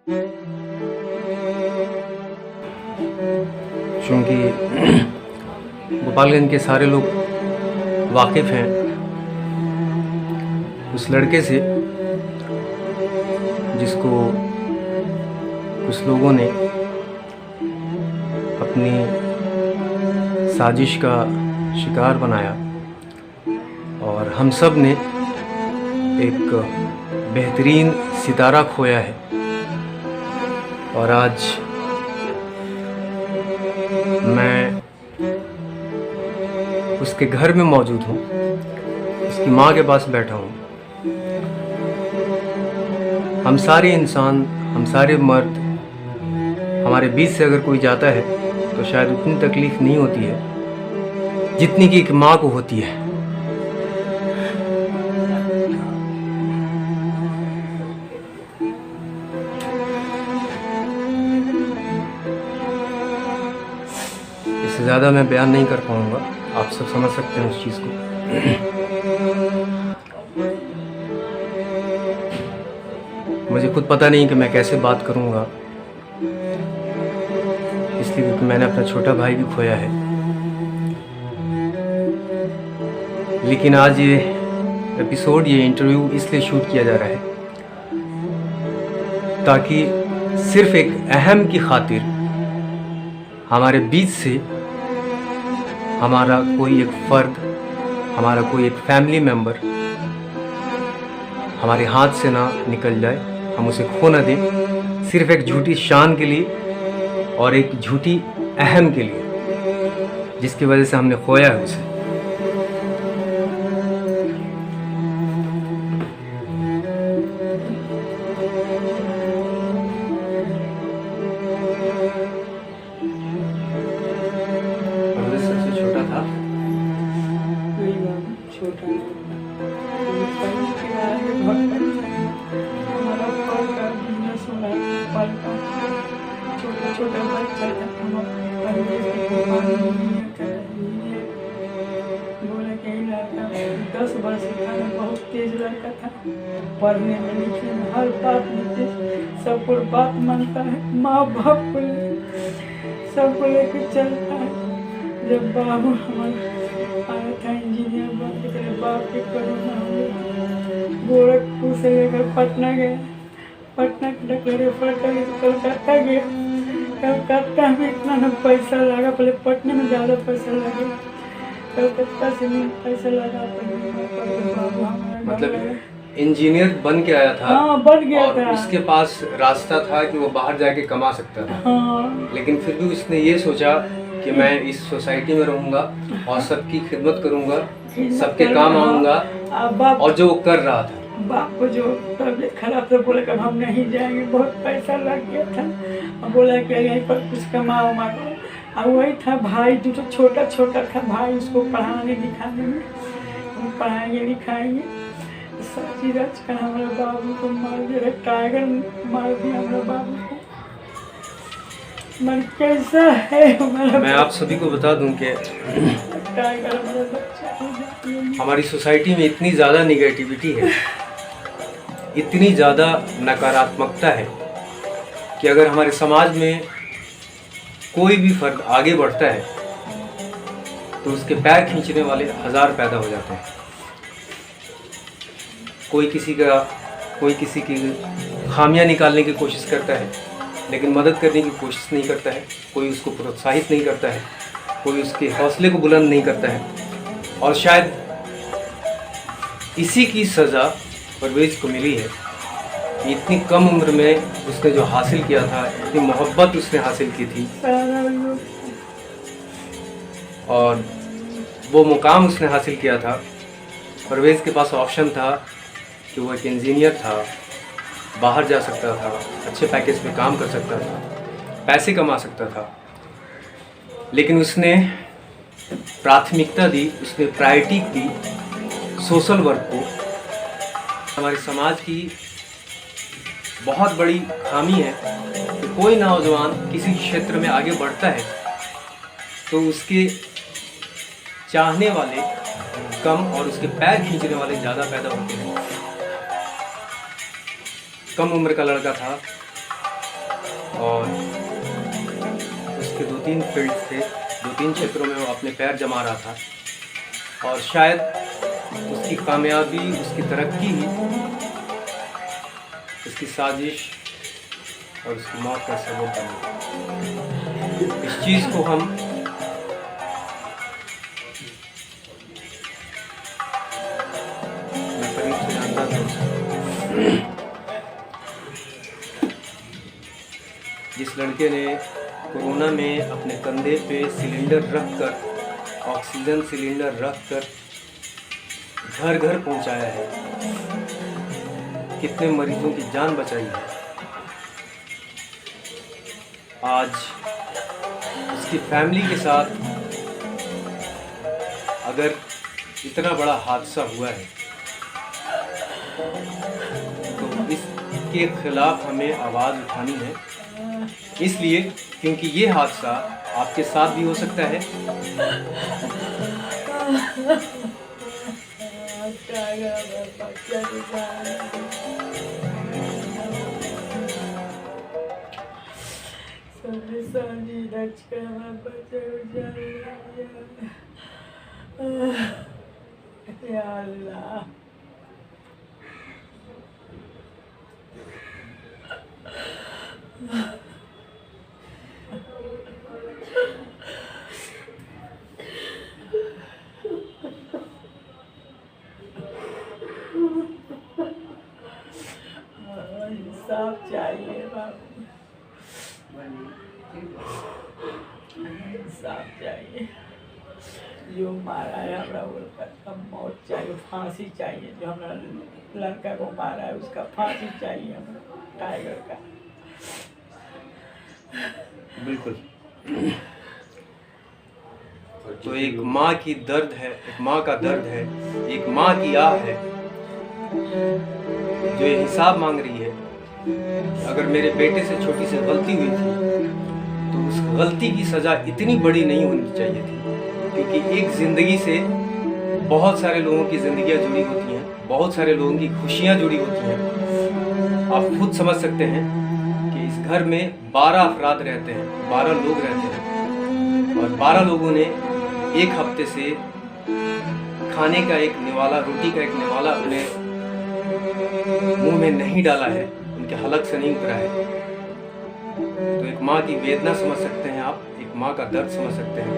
चूँकि गोपालगंज के सारे लोग वाकिफ़ हैं उस लड़के से जिसको कुछ लोगों ने अपनी साजिश का शिकार बनाया और हम सब ने एक बेहतरीन सितारा खोया है। और आज मैं उसके घर में मौजूद हूँ, उसकी माँ के पास बैठा हूँ। हम सारे इंसान, हम सारे मर्द, हमारे बीच से अगर कोई जाता है तो शायद उतनी तकलीफ़ नहीं होती है जितनी कि एक माँ को होती है। इससे ज़्यादा मैं बयान नहीं कर पाऊँगा, आप सब समझ सकते हैं उस चीज़ को। मुझे खुद पता नहीं कि मैं कैसे बात करूँगा, इसलिए क्योंकि मैंने अपना छोटा भाई भी खोया है। लेकिन आज ये एपिसोड, ये इंटरव्यू इसलिए शूट किया जा रहा है ताकि सिर्फ एक अहम की खातिर हमारे बीच से हमारा कोई एक फ़र्द, हमारा कोई एक फैमिली मेम्बर हमारे हाथ से ना निकल जाए, हम उसे खो ना दें, सिर्फ एक झूठी शान के लिए और एक झूठी अहम के लिए जिसकी वजह से हमने खोया है उसे। सबसे छोटा था, छोटा हमारा फल का बिजनेस हो रहा है, फल का छोटा छोटा बच्चा था। बोले कि लड़का 10 वर्ष का बहुत तेज लड़का था, पढ़ने में लिखने में हर बात में तेज, सबको बात मानता है, माँ बाप को सबको लेकर चलता है। जब बाबू हमारा आया था इंजीनियर बन के, तेरे बाप के कोरोना हो गया, गोरखपुर से लेकर पटना गया, पटना रेफर करके कलकत्ता गया। कलकत्ता में इतना ना पैसा लगा, पहले पटना में ज़्यादा पैसा लगा, कलकत्ता से नहीं पैसा लगा। बाबू हमारा मतलब इंजीनियर बन के आया था। हाँ, बन गया और था। उसके पास रास्ता था कि वो बाहर जाके कमा सकता था। हाँ, लेकिन फिर भी उसने ये सोचा कि मैं इस सोसाइटी में रहूँगा और सबकी खिदमत करूँगा, सबके काम आऊँगा, और जो वो कर रहा था। बाप को जो तबीयत खराब था, बोले कि हम नहीं जाएंगे, बहुत पैसा लग गया था, और बोला कि यहीं पर कुछ कमाओ मारो। और वही था भाई जो तो छोटा छोटा था भाई, उसको पढ़ाने लिखाने में, हम पढ़ाएंगे लिखाएंगे। सब चीज़ कर हमारे बाबू को मार दिया, टाइगर मार दिया हमारे बाबू को। मन कैसा है हमारा। मैं आप सभी को बता दूं कि टाइगर हमारा बच्चा। हमारी सोसाइटी में इतनी ज़्यादा निगेटिविटी है, इतनी ज़्यादा नकारात्मकता है कि अगर हमारे समाज में कोई भी फर्द आगे बढ़ता है तो उसके पैर खींचने वाले 1000 पैदा हो जाते हैं। कोई किसी की खामियां निकालने की कोशिश करता है, लेकिन मदद करने की कोशिश नहीं करता है। कोई उसको प्रोत्साहित नहीं करता है, कोई उसके हौसले को बुलंद नहीं करता है। और शायद इसी की सज़ा परवेज़ को मिली है कि इतनी कम उम्र में उसने जो हासिल किया था, इतनी मोहब्बत उसने हासिल की थी, और वो मुकाम उसने हासिल किया था। परवेज़ के पास ऑप्शन था कि वो एक इंजीनियर था, बाहर जा सकता था, अच्छे पैकेज पे काम कर सकता था, पैसे कमा सकता था, लेकिन उसने प्राथमिकता दी, उसने प्रायोरिटी दी सोशल वर्क को। हमारे समाज की बहुत बड़ी खामी है कि कोई नौजवान किसी क्षेत्र में आगे बढ़ता है तो उसके चाहने वाले कम और उसके पैर खींचने वाले ज़्यादा पैदा होते हैं। कम उम्र का लड़का था, और उसके 2-3 फील्ड्स थे, 2-3 क्षेत्रों में वो अपने पैर जमा रहा था और शायद उसकी कामयाबी, उसकी तरक्की ही उसकी साजिश और उसकी मौत का सबब बनी। इस चीज़ को हम मैं करीब से जानता था उसे। जिस लड़के ने कोरोना में अपने कंधे पे सिलेंडर रखकर, ऑक्सीजन सिलेंडर रखकर घर घर पहुंचाया है, कितने मरीजों की जान बचाई है, आज उसकी फैमिली के साथ अगर इतना बड़ा हादसा हुआ है तो इसके खिलाफ हमें आवाज़ उठानी है, इसलिए क्योंकि ये हादसा आपके साथ भी हो सकता है। या अल्लाह, इंसाफ चाहिए बाबू, इंसाफ चाहिए। जो मारा है हमारा उसका मौत चाहिए, फांसी चाहिए। जो हमारा लड़का को मारा है उसका फांसी चाहिए हमें, टाइगर का। बिल्कुल। तो एक माँ की दर्द है, एक माँ का दर्द है, एक माँ की आह है जो ये हिसाब मांग रही है। अगर मेरे बेटे से छोटी सी गलती हुई थी तो उस गलती की सज़ा इतनी बड़ी नहीं होनी चाहिए थी, क्योंकि एक ज़िंदगी से बहुत सारे लोगों की ज़िंदगियाँ जुड़ी होती हैं, बहुत सारे लोगों की खुशियाँ जुड़ी होती हैं। आप खुद समझ सकते हैं कि इस घर में 12 अफराद रहते हैं, 12 लोग रहते हैं और 12 लोगों ने एक हफ्ते से खाने का एक निवाला, रोटी का एक निवाला अपने मुंह में नहीं डाला है, उनके हलक से नहीं उतरा है। तो एक माँ की वेदना समझ सकते हैं आप, एक माँ का दर्द समझ सकते हैं,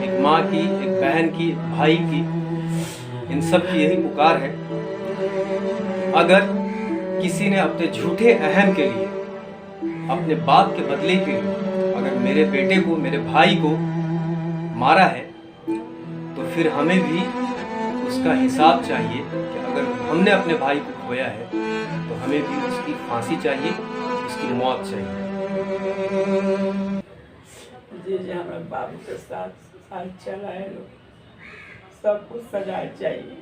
एक माँ की, एक बहन की, भाई की, इन सब की यही पुकार है। अगर किसी ने अपने झूठे अहम के लिए, अपने बाप के बदले के लिए अगर मेरे बेटे को, मेरे भाई को मारा है तो फिर हमें भी उसका हिसाब चाहिए कि अगर हमने अपने भाई को खोया है तो हमें भी उसकी फांसी चाहिए, उसकी मौत चाहिए। जी हमारे बाबू के साथ चला है लोग, सब कुछ सजा चाहिए।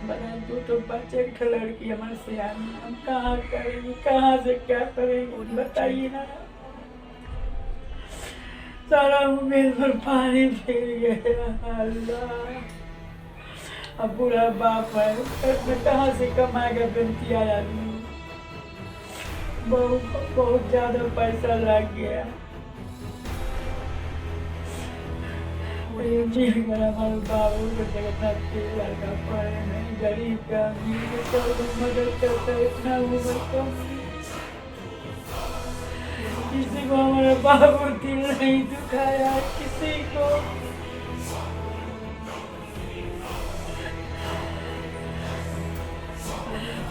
बना 2 बच्चे, एक लड़की हमारे सियानी, हम कहाँ करेंगे, कहाँ से क्या करेंगे बताइए ना। सारा उम्मीद पर पानी फिर गया अल्लाह। अब बुरा बाप है, उसमें कहाँ से कमाएगा बेटिया आदमी। बहुत ज़्यादा पैसा लग गया। हमारे बाबू को जगन्नाथ के लड़का पढ़े नहीं, गरीब का मदद करता है, इतना उम्र कम। किसी को हमारा बाबू दिल नहीं दुखाया, किसी को।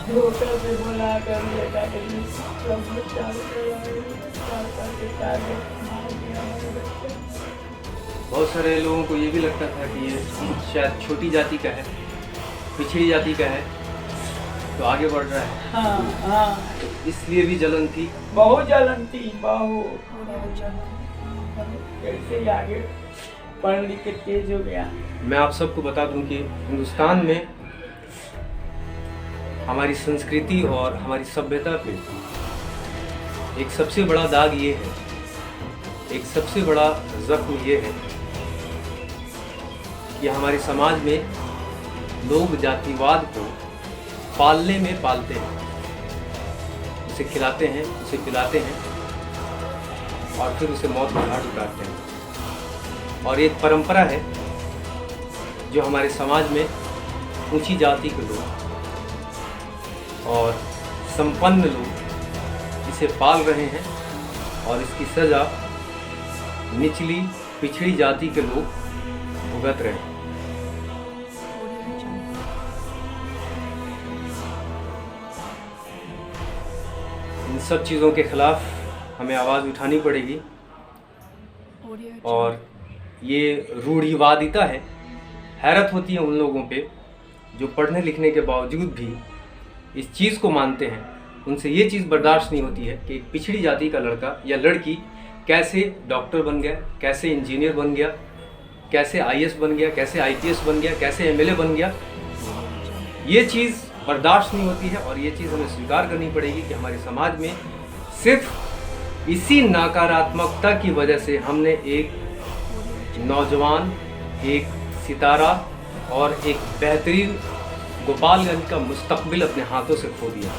धोखा से बोला कर बेटा बहुत सारे लोगों को ये भी लगता था कि ये शायद छोटी जाति का है, पिछड़ी जाति का है, तो आगे बढ़ रहा है। हाँ, तो इसलिए भी जलन थी, बहुत जलन थी, बहुत। कैसे ही आगे पढ़ लिख के तेज हो गया। मैं आप सबको बता दूं कि हिंदुस्तान में हमारी संस्कृति और हमारी सभ्यता पे एक सबसे बड़ा दाग ये है, एक सबसे बड़ा जख्म ये है कि हमारे समाज में लोग जातिवाद को पालने में पालते हैं, उसे खिलाते हैं, उसे पिलाते हैं और फिर उसे मौत का घाट उतारते हैं। और एक परंपरा है जो हमारे समाज में ऊंची जाति के लोग और संपन्न लोग इसे पाल रहे हैं और इसकी सज़ा निचली पिछड़ी जाति के लोग भुगत रहे हैं। इन सब चीज़ों के खिलाफ हमें आवाज़ उठानी पड़ेगी और ये रूढ़िवादिता है। हैरत होती है उन लोगों पे जो पढ़ने लिखने के बावजूद भी इस चीज़ को मानते हैं। उनसे ये चीज़ बर्दाश्त नहीं होती है कि एक पिछड़ी जाति का लड़का या लड़की कैसे डॉक्टर बन गया, कैसे इंजीनियर बन गया, कैसे आईएएस बन गया, कैसे आईपीएस बन गया, कैसे एमएलए बन गया। ये चीज़ बर्दाश्त नहीं होती है और ये चीज़ हमें स्वीकार करनी पड़ेगी कि हमारे समाज में सिर्फ इसी नकारात्मकता की वजह से हमने एक नौजवान, एक सितारा और एक बेहतरीन गोपालगंज का मुस्तकबिल अपने हाथों से खो दिया।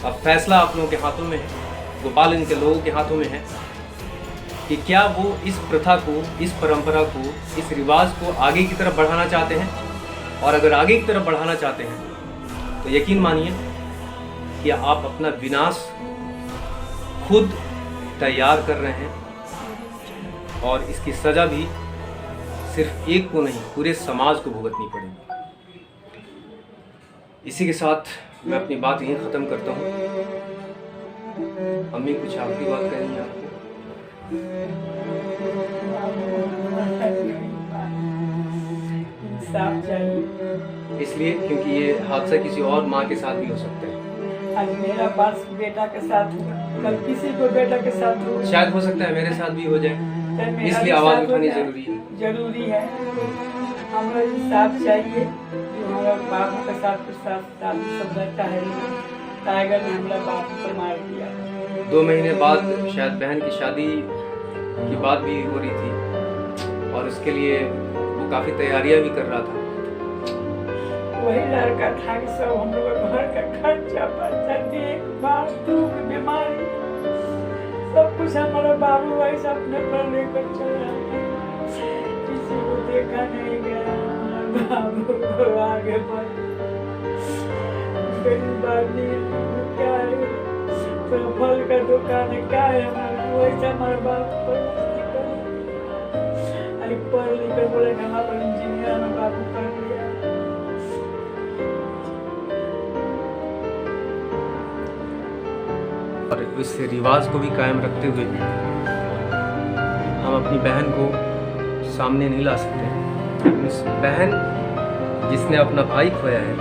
अब फैसला आप लोगों के हाथों में है, गोपालगंज के लोगों के हाथों में है कि क्या वो इस प्रथा को, इस परंपरा को, इस रिवाज को आगे की तरफ बढ़ाना चाहते हैं। और अगर आगे की तरफ बढ़ाना चाहते हैं तो यकीन मानिए कि आप अपना विनाश खुद तैयार कर रहे हैं और इसकी सज़ा भी सिर्फ एक को नहीं, पूरे समाज को भुगतनी पड़ेगी। इसी के साथ मैं अपनी बात यहीं ख़त्म करता हूँ। अम्मी कुछ आखिरी बात कहेंगी आपको? इंसाफ चाहिए, इसलिए क्योंकि ये हादसा किसी और माँ के साथ भी हो सकता है। आज मेरा पास बेटा के साथ हुआ, कल किसी को बेटा के साथ हुआ, शायद हो सकता है मेरे साथ भी हो जाए, मेरा इसलिए भी आवाज़ साथ हो उठानी जाए। जरूरी है। जरूरी है। हमारा इंसाफ चाहिए। जो हमारा बाप के साथ शादी सब लड़का है, टाइगर ने हमारा बाप को मार दिया। 2 महीने बाद शायद बहन की शादी की बात भी हो रही थी और उसके लिए वो काफ़ी तैयारियां भी कर रहा था। वही लड़का था कि सब हम लोग घर का खर्चा बर्चा, देखभाल, दुख, बीमारी, सब कुछ हमारा बाबू भाई से अपने पर लेकर चल रहा है। किसी को देखा नहीं गया, हमारा बाबू को आगे बढ़ गरीब आदमी क्या है, तो फल का दुकान है, क्या है हमारा, वैसे हमारा बाप पढ़ लिख कर बोले हमारा इंजीनियर में बाबू कर लिया। और इस रिवाज को भी कायम रखते हुए हम अपनी बहन को सामने नहीं ला सकते। उस बहन जिसने अपना भाई खोया है,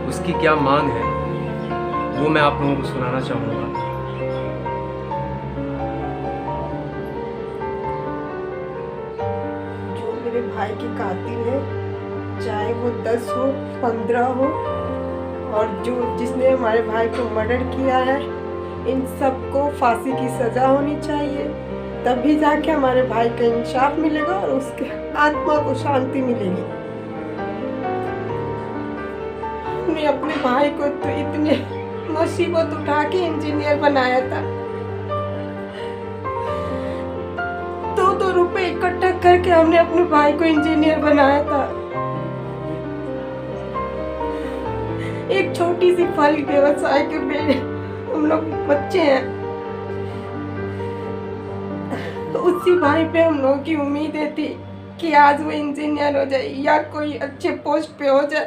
उसकी क्या मांग है वो मैं आप लोगों को सुनाना चाहूँगा। जो मेरे भाई की कातिल है, चाहे वो 10 हो, 15 हो, और जो जिसने हमारे भाई को मर्डर किया है, इन सबको फांसी की सजा होनी चाहिए। तभी जाके हमारे भाई का इंसाफ मिलेगा और उसके आत्मा को शांति मिलेगी। हमने अपने भाई को तो इतने मुसीबत उठा के इंजीनियर बनाया था, 2-2 रुपए इकट्ठा करके हमने अपने भाई को इंजीनियर बनाया था। एक छोटी सी फल व्यवसाय के बेटे हम लोग बच्चे हैं, तो उसी भाई पे हम लोगों की उम्मीदें थी कि आज वो इंजीनियर हो जाए या कोई अच्छे पोस्ट पे हो जाए,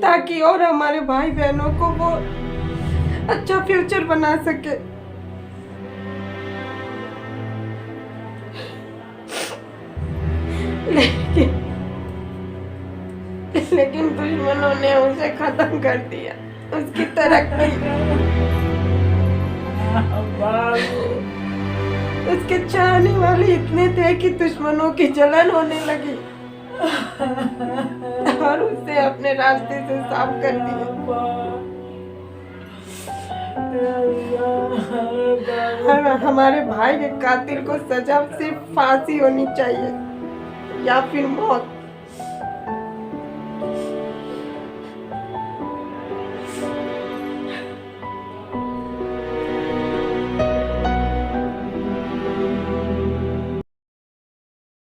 ताकि और हमारे भाई बहनों को वो अच्छा फ्यूचर बना सके। लेकिन दुश्मनों ने उसे खत्म कर दिया, उसकी तरक्की। उसके चाहने वाले इतने थे कि दुश्मनों की जलन होने लगी और उसे अपने रास्ते से साफ कर दिया। हमारे भाई के कातिल को सजा सिर्फ फांसी होनी चाहिए या फिर मौत।